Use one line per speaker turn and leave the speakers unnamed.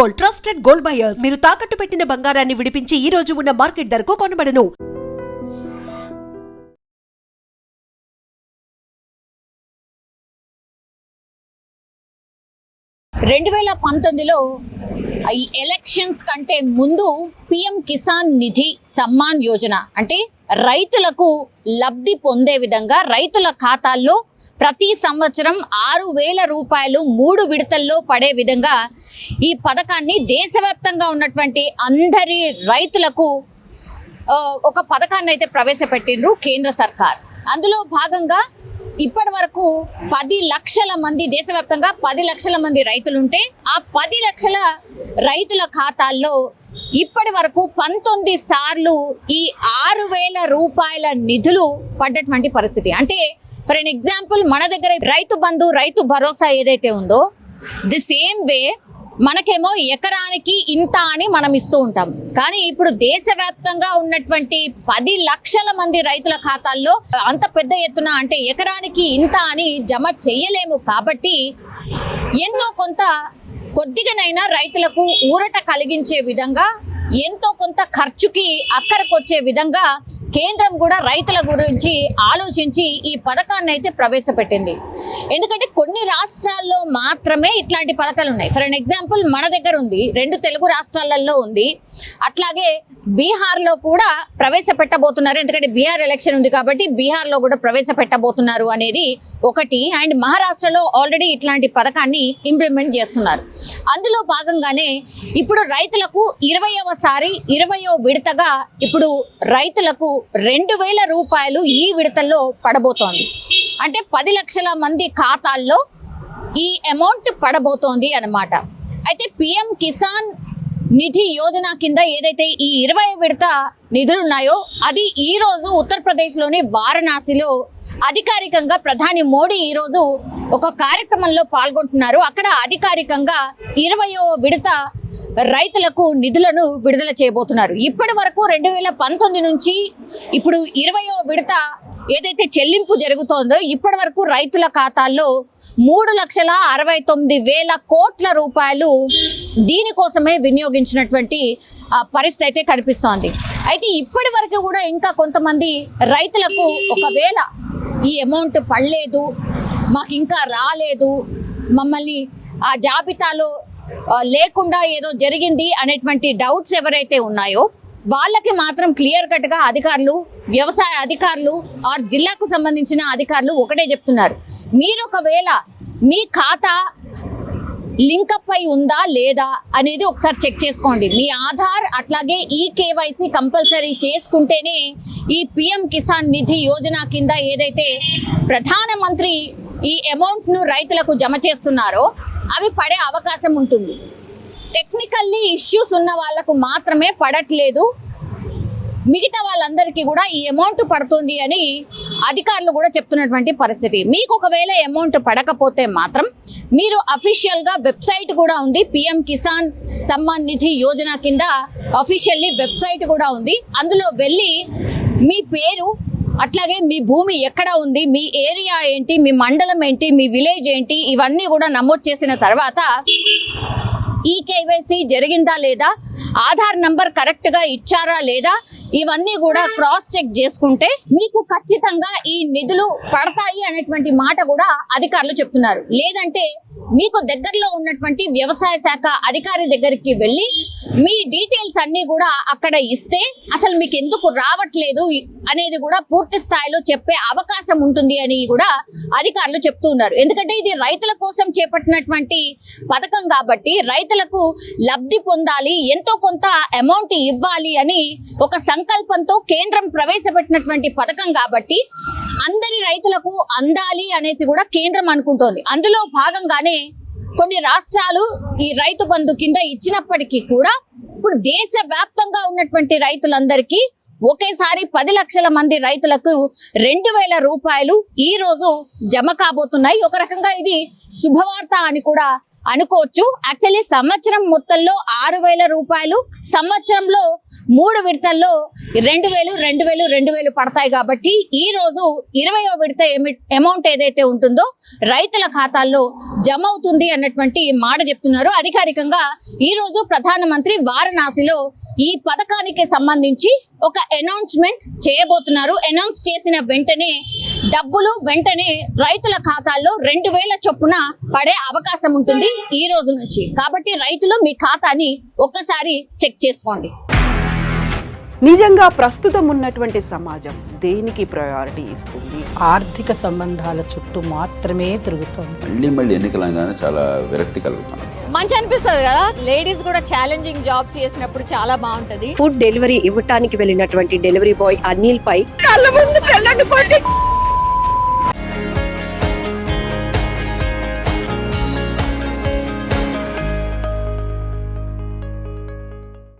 Gold, trusted gold buyers. మీరు తాకట్టు పెట్టిన బంగారాన్ని విడిపించి ఈ రోజు ఉన్న మార్కెట్ ధరకు కొనబడను.
ఈ ఎలక్షన్స్ కంటే ముందు పిఎం కిసాన్ నిధి సమ్మాన్ యోజన అంటే రైతులకు లబ్ధి పొందే విధంగా రైతుల ఖాతాల్లో ప్రతి సంవత్సరం 6,000 రూపాయలు 3 విడతల్లో పడే విధంగా ఈ పథకాన్ని దేశవ్యాప్తంగా ఉన్నటువంటి అందరి రైతులకు ఒక పథకాన్ని అయితే ప్రవేశపెట్టిండ్రు కేంద్ర సర్కార్. అందులో భాగంగా ఇప్పటి వరకు 10 లక్షల మంది దేశవ్యాప్తంగా 10 లక్షల మంది రైతులుంటే ఆ 10 లక్షల రైతుల ఖాతాల్లో ఇప్పటి వరకు 19 సార్లు ఈ 6,000 రూపాయల నిధులు పడ్డటువంటి పరిస్థితి. అంటే ఫర్ ఎన్ ఎగ్జాంపుల్ మన దగ్గర రైతు బంధు రైతు భరోసా ఏదైతే ఉందో ది సేమ్ వే మనకేమో ఎకరానికి ఇంత అని మనం ఇస్తూ ఉంటాం. కానీ ఇప్పుడు దేశవ్యాప్తంగా ఉన్నటువంటి 10 లక్షల మంది రైతుల ఖాతాల్లో అంత పెద్ద ఎత్తున అంటే ఎకరానికి ఇంత అని జమ చెయ్యలేము. కాబట్టి ఎంతో కొంత కొద్దిగానైనా రైతులకు ఊరట కలిగించే విధంగా ఎంతో కొంత ఖర్చుకి అక్కరకొచ్చే విధంగా కేంద్రం కూడా రైతుల గురించి ఆలోచించి ఈ పథకాన్ని అయితే ప్రవేశపెట్టింది. ఎందుకంటే కొన్ని రాష్ట్రాల్లో మాత్రమే ఇట్లాంటి పథకాలు ఉన్నాయి. ఫర్ ఎన్ ఎగ్జాంపుల్ మన దగ్గర ఉంది, 2 తెలుగు రాష్ట్రాలలో ఉంది, అట్లాగే బీహార్లో కూడా ప్రవేశపెట్టబోతున్నారు. ఎందుకంటే బీహార్ ఎలక్షన్ ఉంది కాబట్టి బీహార్లో కూడా ప్రవేశపెట్టబోతున్నారు అనేది ఒకటి. అండ్ మహారాష్ట్రలో ఆల్రెడీ ఇట్లాంటి పథకాన్ని ఇంప్లిమెంట్ చేస్తున్నారు. అందులో భాగంగానే ఇప్పుడు రైతులకు 20వ విడతగా ఇప్పుడు రైతులకు 2,000 రూపాయలు ఈ విడతల్లో పడబోతోంది. అంటే 10 లక్షల మంది ఖాతాల్లో ఈ అమౌంట్ పడబోతోంది అన్నమాట. అయితే పిఎం కిసాన్ నిధి యోజన కింద ఏదైతే ఈ 20వ విడత నిధులు ఉన్నాయో అది ఈ రోజు ఉత్తరప్రదేశ్లోని వారణాసిలో అధికారికంగా ప్రధాని మోడీ ఈరోజు ఒక కార్యక్రమంలో పాల్గొంటున్నారు. అక్కడ అధికారికంగా 20వ విడత రైతులకు నిధులను విడుదల చేయబోతున్నారు. ఇప్పటి వరకు 2019 నుంచి ఇప్పుడు 20వ విడత ఏదైతే చెల్లింపు జరుగుతోందో ఇప్పటి వరకు రైతుల ఖాతాల్లో 3,69,000 కోట్ల రూపాయలు దీనికోసమే వినియోగించినటువంటి పరిస్థితి అయితే కనిపిస్తోంది. అయితే ఇప్పటి వరకు కూడా ఇంకా కొంతమంది రైతులకు ఒకవేళ ఈ అమౌంట్ పడలేదు, మాకు ఇంకా రాలేదు, మమ్మల్ని ఆ జాబితాలో లేకుండా ఏదో జరిగింది అనేటువంటి డౌట్స్ ఎవరైతే ఉన్నాయో వాళ్ళకి మాత్రం క్లియర్ కట్గా అధికారులు, వ్యవసాయ అధికారులు ఆ జిల్లాకు సంబంధించిన అధికారులు ఒకటే చెప్తున్నారు, మీరు ఒకవేళ మీ ఖాతా లింకప్ అయి ఉందా లేదా అనేది ఒకసారి చెక్ చేసుకోండి. మీ ఆధార్ అట్లాగే ఈ కేవైసీ కంపల్సరీ చేసుకుంటేనే ఈ పిఎం కిసాన్ నిధి యోజన కింద ఏదైతే ప్రధానమంత్రి ఈ అమౌంట్ను రైతులకు జమ చేస్తున్నారో అవి పడే అవకాశం ఉంటుంది. టెక్నికల్లీ ఇష్యూస్ ఉన్న వాళ్ళకు మాత్రమే పడట్లేదు, మిగతా వాళ్ళందరికీ కూడా ఈ అమౌంట్ పడుతుంది అని అధికారులు కూడా చెప్తున్నటువంటి పరిస్థితి. మీకు ఒకవేళ అమౌంట్ పడకపోతే మాత్రం మీరు అఫీషియల్గా వెబ్సైట్ కూడా ఉంది, పిఎం కిసాన్ సమ్మాన్ నిధి యోజన కింద అఫీషియల్లీ వెబ్సైట్ కూడా ఉంది. అందులో వెళ్ళి మీ పేరు అట్లాగే మీ భూమి ఎక్కడ ఉంది, మీ ఏరియా ఏంటి, మీ మండలం ఏంటి, మీ విలేజ్ ఏంటి, ఇవన్నీ కూడా నమోదు చేసిన తర్వాత ఈ కేవైసీ జరిగిందా లేదా, ఆధార్ నంబర్ కరెక్ట్గా ఇచ్చారా లేదా, ఇవన్నీ కూడా క్రాస్ చెక్ చేసుకుంటే మీకు ఖచ్చితంగా ఈ నిధులు పడతాయి అనేటువంటి మాట కూడా అధికారులు చెప్తున్నారు. లేదంటే మీకు దగ్గరలో ఉన్నటువంటి వ్యవసాయ శాఖ అధికారి దగ్గరికి వెళ్ళి మీ డీటెయిల్స్ అన్నీ కూడా అక్కడ ఇస్తే అసలు మీకు ఎందుకు రావట్లేదు అనేది కూడా పూర్తి స్థాయిలో చెప్పే అవకాశం ఉంటుంది అని కూడా అధికారులు చెప్తూ ఉన్నారు. ఎందుకంటే ఇది రైతుల కోసం చేపట్టినటువంటి పథకం కాబట్టి రైతులకు లబ్ధి పొందాలి, ఎంతో కొంత అమౌంట్ ఇవ్వాలి అని ఒక సంకల్పంతో కేంద్రం ప్రవేశపెట్టినటువంటి పథకం కాబట్టి అందరి రైతులకు అందాలి అనేసి కూడా కేంద్రం అనుకుంటోంది. అందులో భాగంగానే కొన్ని రాష్ట్రాలు ఈ రైతు బంధు కింద ఇచ్చినప్పటికీ కూడా ఇప్పుడు దేశవ్యాప్తంగా ఉన్నటువంటి రైతులందరికీ ఒకేసారి 10 లక్షల మంది రైతులకు 2,000 రూపాయలు ఈ రోజు జమ కాబోతున్నాయి. ఒక రకంగా ఇది శుభవార్త అని కూడా అనుకోవచ్చు. యాక్చువల్లీ సంవత్సరం మొత్తంలో 6,000 రూపాయలు, సంవత్సరంలో 3 విడతల్లో 2,000, 2,000, 2,000 పడతాయి. కాబట్టి ఈ రోజు 20వ విడత అమౌంట్ ఏదైతే ఉంటుందో రైతుల ఖాతాల్లో జమ అవుతుంది అన్నటువంటి మాట చెప్తున్నారు. అధికారికంగా ఈ రోజు ప్రధానమంత్రి వారణాసిలో ఈ పథకానికి సంబంధించి ఒక అనౌన్స్మెంట్ చేయబోతున్నారు. అనౌన్స్ చేసిన వెంటనే డబ్బులు వెంటనే రైతుల ఖాతాల్లో 2,000 చొప్పున పడే అవకాశం ఉంటుంది ఈ రోజు నుంచి. కాబట్టి రైతులు మీ ఖాతాని ఒక్కసారి చెక్ చేసుకోండి.
నిజంగా ప్రస్తుతం ఉన్నటువంటి సమాజం దేనికి ప్రయారిటీ ఇస్తుంది?
ఆర్థిక సంబంధాల చుట్టూ మాత్రమే తిరుగుతోంది.
మళ్ళీ ఎన్నికలంగానే చాలా విరక్తి కలుగుతాను.
మంచి అనిపిస్తుంది కదా, లేడీస్ కూడా ఛాలెంజింగ్ జాబ్స్ చేసినప్పుడు చాలా బాగుంటది.
ఫుడ్ డెలివరీ ఇవ్వటానికి వెళ్ళినటువంటి డెలివరీ బాయ్ అనిల్ పై కళ్ళ ముందు